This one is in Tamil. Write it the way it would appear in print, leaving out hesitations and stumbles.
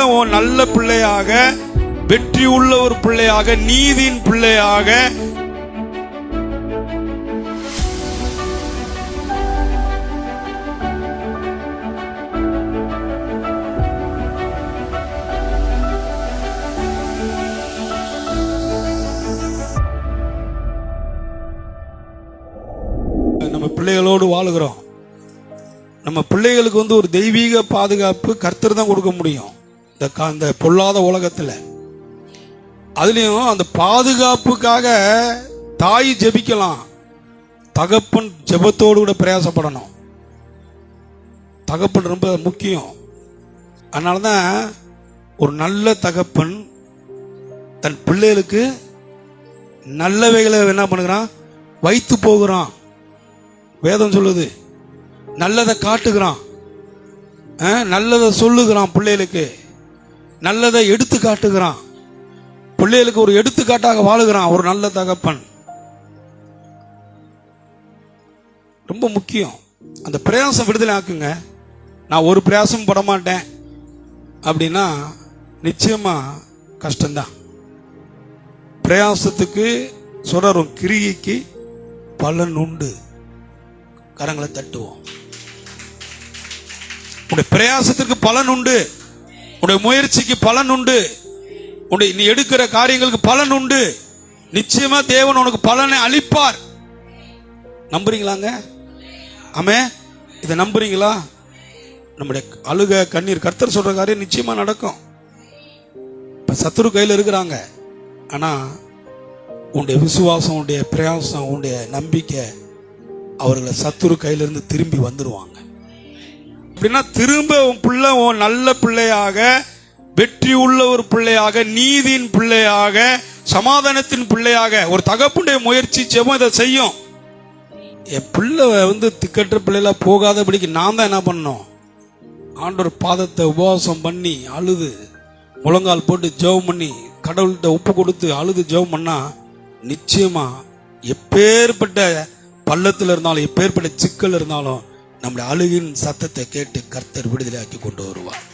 பிள்ளை நல்ல பிள்ளையாக, வெற்றி உள்ள ஒரு பிள்ளையாக, நீதியின் பிள்ளையாக, நம்ம பிள்ளைகளோடு வாழுகிறோம். நம்ம பிள்ளைகளுக்கு ஒரு தெய்வீக பாதுகாப்பு கர்த்தர் தான் கொடுக்க முடியும் இந்த பொல்லாத உலகத்தில். அதுலேயும் அந்த பாதுகாப்புக்காக தாய் ஜெபிக்கலாம், தகப்பன் ஜெபத்தோடு கூட பிரயாசப்படணும். தகப்பன் ரொம்ப முக்கியம். அதனால தான் ஒரு நல்ல தகப்பன் தன் பிள்ளைகளுக்கு நல்லவைகளை என்ன பண்ணுகிறான், வைத்து போகிறான். வேதம் சொல்லுது, நல்லதை காட்டுகிறான், நல்லதை சொல்லுகிறான், பிள்ளைகளுக்கு நல்லதை எடுத்து காட்டுகிறான், பிள்ளைகளுக்கு ஒரு எடுத்துக்காட்டாக வாழுகிறான் ஒரு நல்ல தகப்பன். ரொம்ப முக்கியம். அந்த பிரயாசம் விடுதலை ஆக்குங்க. நான் ஒரு பிரயாசம் பட மாட்டேன் அப்படின்னா நிச்சயமா கஷ்டம்தான். பிரயாசத்துக்கு சொல்றோம், கிரியைக்கு பலன் உண்டு. கரங்களை தட்டுவோம். உடைய பிரயாசத்திற்கு பலன் உண்டு, உடைய முயற்சிக்கு பலன் உண்டு, நீ எடுக்கிற காரியங்களுக்கு பலன் உண்டு. நிச்சயமா தேவன் உனக்கு பலனை அளிப்பார். நம்புறீங்களாங்க? ஆமே, இதை நம்புறீங்களா? நம்முடைய அழுக கண்ணீர் கர்த்தர் சொல்ற காரியம் நிச்சயமா நடக்கும். இப்ப சத்துரு கையில் இருக்கிறாங்க, ஆனா உன்னுடைய விசுவாசம், உன்னுடைய பிரயாசம், உன்னுடைய நம்பிக்கை அவர்களை சத்துரு கையிலிருந்து திரும்பி வந்துருவாங்க. அப்படின்னா திரும்ப உன் பிள்ளை நல்ல பிள்ளையாக, வெற்றி உள்ள ஒரு பிள்ளையாக, நீதியின் பிள்ளையாக, சமாதானத்தின் பிள்ளையாக, ஒரு தகப்புடைய முயற்சி ஜெபம் இதை செய்யும். என் பிள்ளை திக்கற்ற பிள்ளைல போகாதபடிக்கு நான் தான் என்ன பண்ணணும், ஆண்டவர் பாதத்தை உபவாசம் பண்ணி அழுது முழங்கால் போட்டு ஜெபம் பண்ணி கடவுள்கிட்ட ஒப்பு கொடுத்து அழுது ஜெபம் பண்ணா நிச்சயமா எப்பேற்பட்ட பள்ளத்தில் இருந்தாலும், எப்பேற்பட்ட சிக்கல் இருந்தாலும் நம்முடைய அழுகின் சத்தத்தை கேட்டு கர்த்தர் விடுதலையாக்கி கொண்டு வருவார்.